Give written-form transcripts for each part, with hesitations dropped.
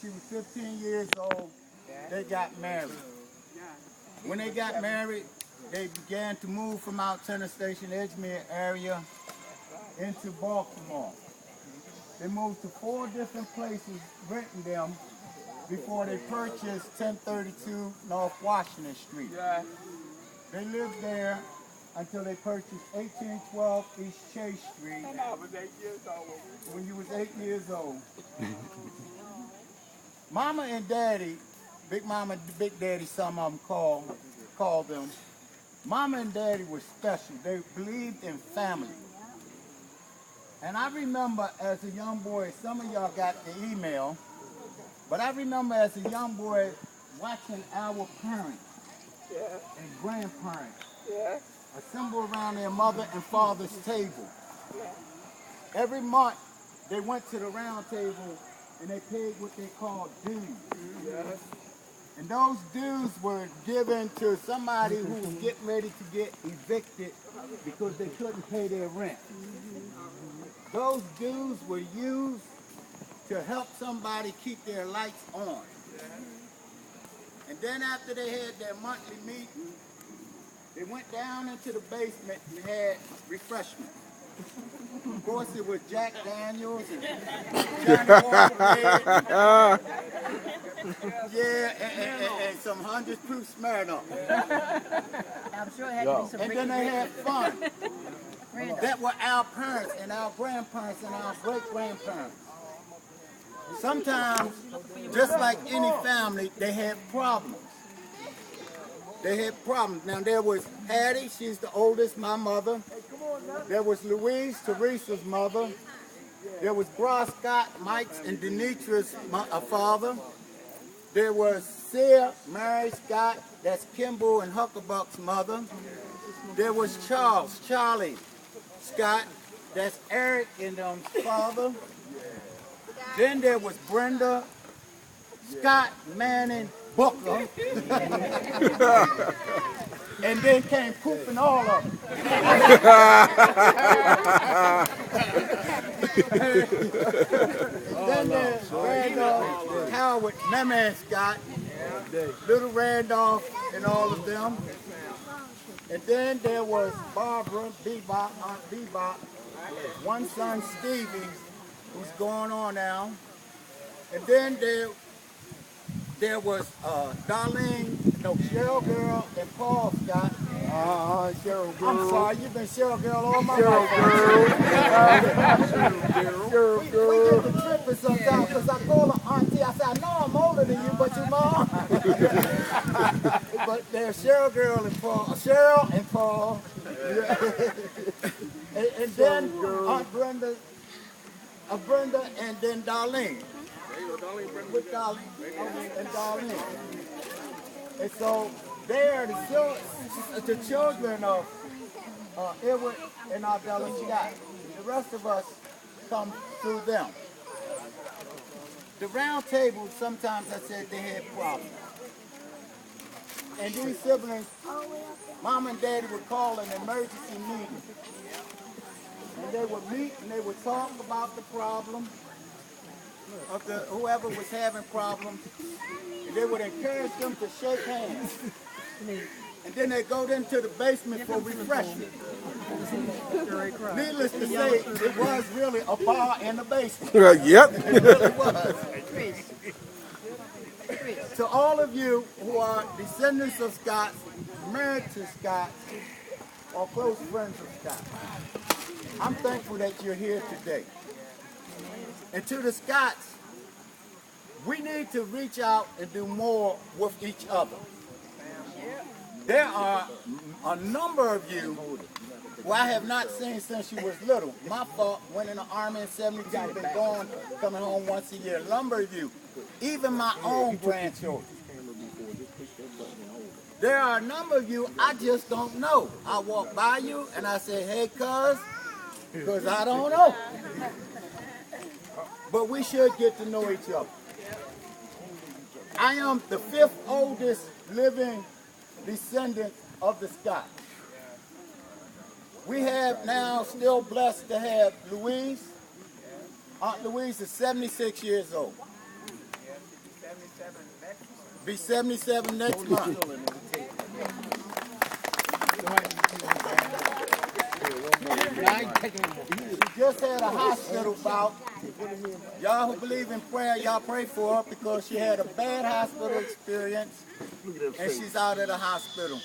she was 15 years old, they got married. When they got married, they began to move from Mount Tenor Station, Edgemere area, into Baltimore. They moved to 4 different places, renting them, before they purchased 1032 North Washington Street. They lived there until they purchased 1812 East Chase Street when you was 8 years old. Mama and Daddy, Big Mama, Big Daddy, some of them called them. Mama and Daddy were special. They believed in family. And I remember as a young boy, some of y'all got the email, but I remember as a young boy watching our parents and grandparents assemble around their mother and father's table. Every month they went to the round table and they paid what they called dues. And those dues were given to somebody who was getting ready to get evicted because they couldn't pay their rent. Those dues were used to help somebody keep their lights on. And then after they had their monthly meeting, they went down into the basement and had refreshments. Of course, it was Jack Daniels and Johnny Walker Red. And some 100 proof Smirnoff. I'm sure it had to be some. And then they had fun. That were our parents and our grandparents and our great-grandparents. Sometimes, just like any family, they had problems. They had problems. Now there was Hattie, she's the oldest, my mother. There was Louise, Teresa's mother. There was Bra Scott, Mike's and Denetra's father. There was Sear, Mary Scott, that's Kimball and Huckabuck's mother. There was Charlie Scott, that's Eric and father. Then there was Brenda, Scott, Manning, Booker. And then came Coop and all of them. Then there's Randolph, Howard, my man Scott, Little Randolph and all of them. And then there was Barbara, Bebop, Aunt Bebop, one son Stevie, who's going on now. And then there was Cheryl Girl and Paul Scott. Cheryl Girl. I'm sorry, you've been Cheryl Girl all my life. Cheryl Girl. We get the tripping sometimes because I call her auntie. I say, I know I'm older than you, but you're mom. But there's Cheryl Girl and Paul. Cheryl and Paul. and then Aunt Brenda and then Darlene. With Darlene and Darlene. And so they are the children of Edward and Arbella Scott. The rest of us come through them. The round table, sometimes I said they had problems. And these siblings, Mom and Daddy would call an emergency meeting. And they would meet and they would talk about the problem of whoever was having problems. And they would encourage them to shake hands. And then they go into the basement for refreshment. Needless to say, it was really a bar in the basement. Yep. It really was. To all of you who are descendants of Scots, married to Scots, or close friends of Scots, I'm thankful that you're here today. And to the Scots, we need to reach out and do more with each other. There are a number of you who I have not seen since you was little. My fault, went in the Army in 72, been gone, coming home once a year. A number of you, even my own grandchildren. There are a number of you I just don't know. I walk by you and I say, hey, cuz, because I don't know. But we should get to know each other. I am the 5th oldest living descendant of the Scots. We have now still blessed to have Louise. Aunt Louise is 76 years old. Be 77 next month. She just had a hospital bout. Y'all who believe in prayer, y'all pray for her because she had a bad hospital experience and she's out of the hospital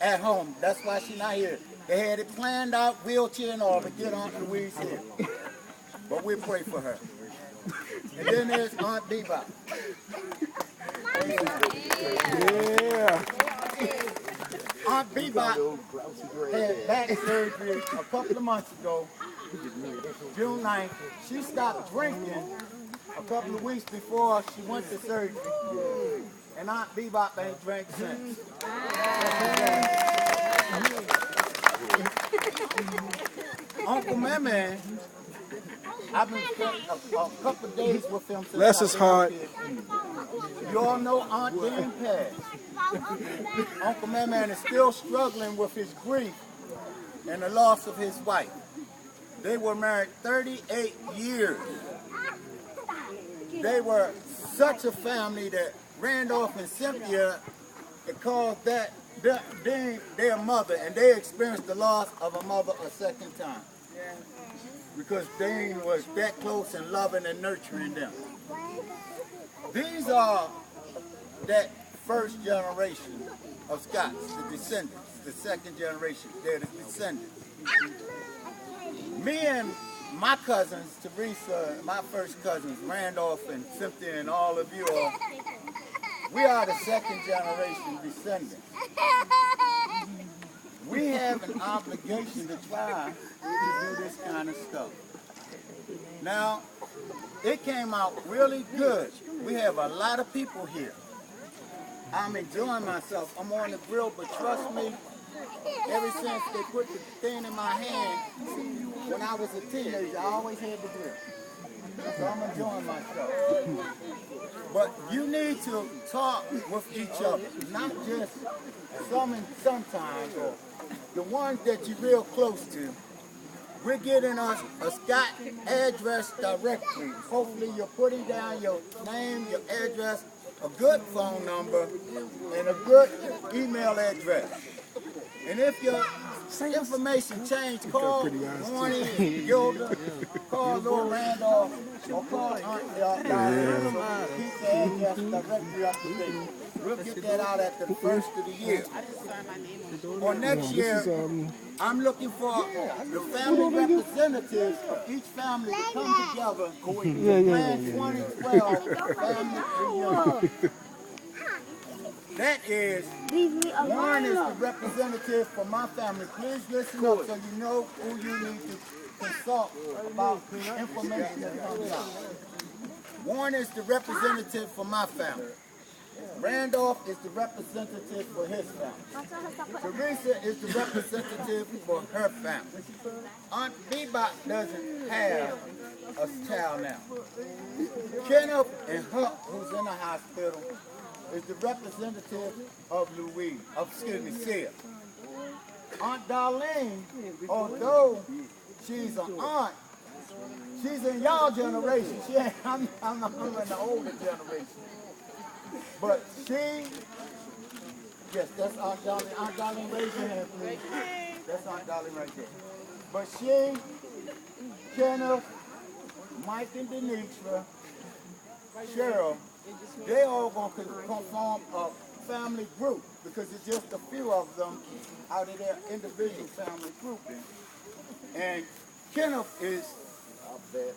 at home. That's why she's not here. They had it planned out, wheelchair and all, to get Aunt Louise here. But we pray for her. And then there's Aunt Bebop. Yeah. Aunt Bebop had back surgery a couple of months ago, June 9th. She stopped drinking a couple of weeks before she went to surgery. And Aunt Bebop ain't drank since. Uncle Meme, I've been spending a couple of days with him since Bless his heart. You all know Aunt Dan passed. Uncle Meme is still struggling with his grief and the loss of his wife. They were married 38 years. They were such a family that Randolph and Cynthia called that their mother, and they experienced the loss of a mother a second time. Because Dane was that close and loving and nurturing them. These are that first generation of Scots, the descendants, the second generation, they're the descendants. Me and my cousins, Teresa, my first cousins, Randolph and Cynthia and all of you all, we are the second generation descendants. We have an obligation to try to do this kind of stuff. Now, it came out really good. We have a lot of people here. I'm enjoying myself. I'm on the grill, but trust me, ever since they put the thing in my hand, when I was a teenager, I always had the grill. So I'm enjoying myself. But you need to talk with each other, not just sometimes, or the ones that you're real close to. We're getting us a Scott address directory. Hopefully you're putting down your name, your address, a good phone number, and a good email address. And if your information changed, call Warnie, Gilda, call Lord Randolph, or call Aunt Diane. Keep the address directory up to date. We'll get that out at the first of the year. Or next year, I'm looking for the family representatives of each family to come together to plan 2012 family reunion. That is, Warren is the representative for my family. Please listen up so you know who you need to consult about the information that comes out. Warren is the representative for my family. Randolph is the representative for his family. Teresa is the representative for her family. Aunt Bebop doesn't have a child now. Kenneth and Huck, who's in the hospital, is the representative of Sia. Aunt Darlene, although she's an aunt, she's in y'all generation. I'm in the older generation. But she, yes, that's Aunt Darlene. Aunt Darlene, raise your hand, please. That's Aunt Darlene right there. But she, Kenneth, Mike and Denitra, Cheryl, they all going to form a family group because it's just a few of them out of their individual family grouping. And Kenneth is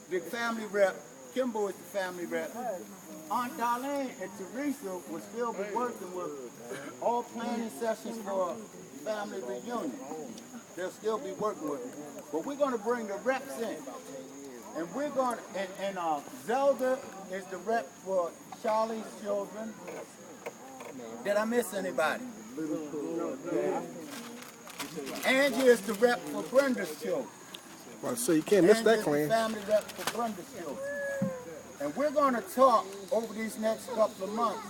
the family rep. Kimbo is the family rep. Aunt Darlene and Teresa will still be working with all planning sessions for family reunion. They'll still be working with it. But we're going to bring the reps in. And we're going to, and Zelda is the rep for Charlie's children. Did I miss anybody? Angie is the rep for Brenda's children. Well, so you can't miss that clan. Family rep for Brenda's children. And we're going to talk over these next couple of months.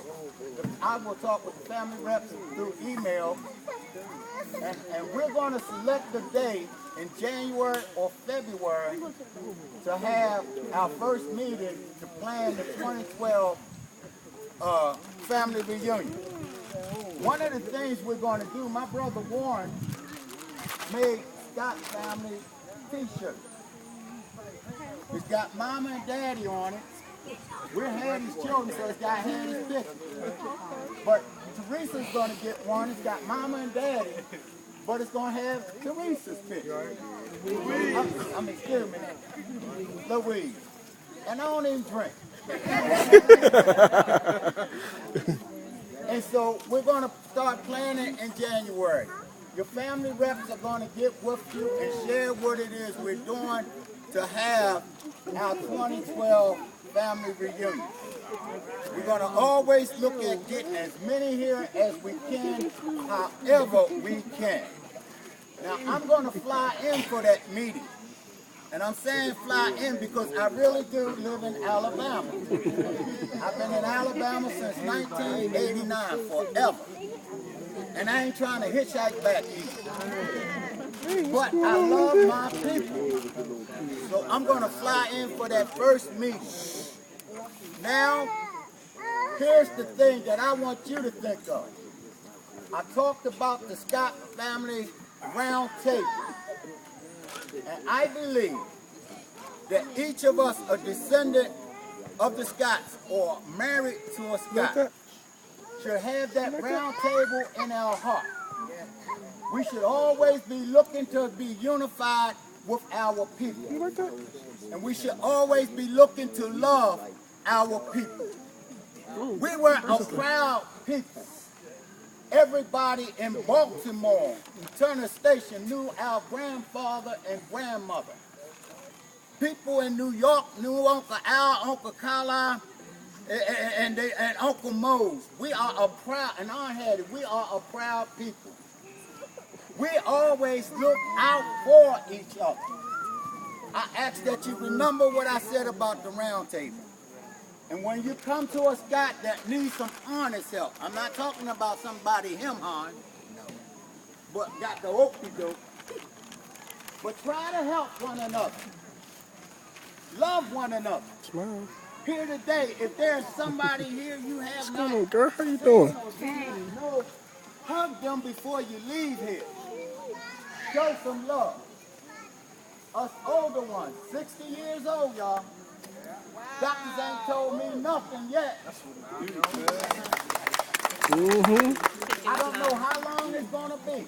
I will talk with the family reps through email. And we're going to select a day in January or February to have our first meeting to plan the 2012 family reunion. One of the things we're going to do, my brother Warren made Scott family t-shirt. It's got mama and daddy on it. We're Hattie's children, so it's got Hattie's picture. But Teresa's going to get one. It's got mama and daddy, but it's going to have Teresa's picture. Excuse me, Louise. And I don't even drink. And so we're going to start planning in January. Your family reps are going to get with you and share what it is we're doing to have our 2012 family reunion. We're going to always look at getting as many here as we can, however we can. Now, I'm going to fly in for that meeting. And I'm saying fly in because I really do live in Alabama. I've been in Alabama since 1989, forever. And I ain't trying to hitchhike back either. But I love my people. So I'm going to fly in for that first meeting. Now, here's the thing that I want you to think of. I talked about the Scott family round table. And I believe that each of us a descendant of the Scotts or married to a Scott should have that round table in our heart. We should always be looking to be unified with our people. And we should always be looking to love our people. We were a proud people. Everybody in Baltimore, Turner Station, knew our grandfather and grandmother. People in New York knew Uncle Al, Uncle Carlisle, and Uncle Mose. We are a proud, and I had it, we are a proud people. We always look out for each other. I ask that you remember what I said about the round table. And when you come to a Scott that needs some honest help, I'm not talking about somebody him-hawing, but got the okey-doke, but try to help one another. Love one another. Smile. Here today, if there's somebody here you have What's not going on, girl? How you doing? no, hug them before you leave here. Show some love. Us older ones, 60 years old, y'all. Doctors ain't told me nothing yet. I don't know how long it's gonna be.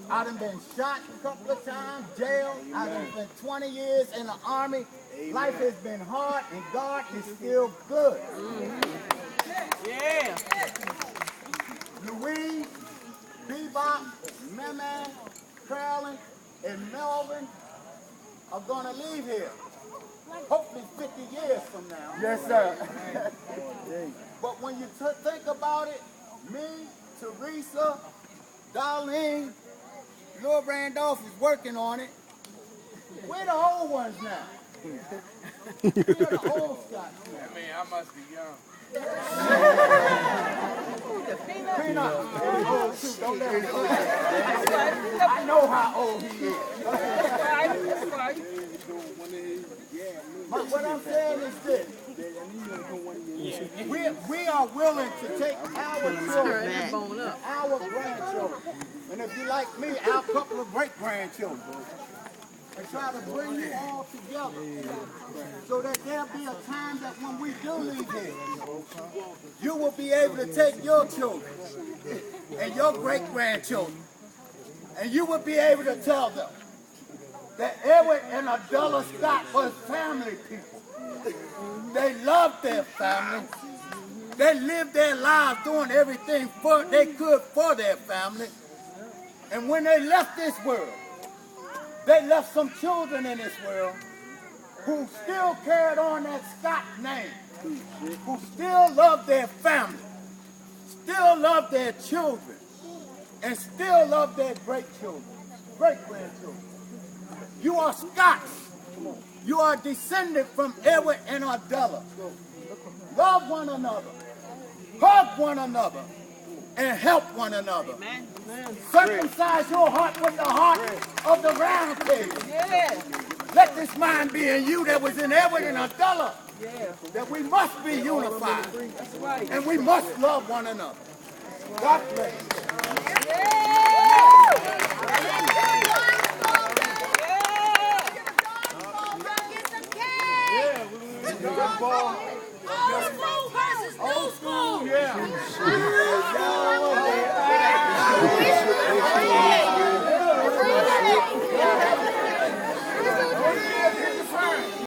I done been shot a couple of times, jailed. I done spent 20 years in the Army. Life has been hard, and God is still good. Yeah. Louise, Bebop, Meman, Carolyn, and Melvin are gonna leave here. Hopefully 50 years from now. Yes, sir. But when you think about it, me, Teresa, Darlene, Lil Randolph is working on it. We're the old ones now. We're the old Scots now. I mean, I must be young. Peanut is old too. Don't let him say that. I know how old he is. But what I'm saying is this. We are willing to take our children, our grandchildren, and if you like me, our couple of great-grandchildren, and try to bring you all together so that there'll be a time that when we do leave here, you will be able to take your children and your great-grandchildren, and you will be able to tell them that Edward and Adela Scott was family people. They loved their family. They lived their lives doing everything they could for their family. And when they left this world, they left some children in this world who still carried on that Scott name, who still loved their family, still loved their children, and still loved their great-grandchildren. You are Scots. You are descended from Edward and Adela. Love one another. Hug one another. And help one another. Amen. Circumcise your heart with the heart of the round table. Yes. Let this mind be in you that was in Edward and Adela. Yeah, that we must be unified that's right. and we must love one another. God bless you. Old school versus new school. Yeah.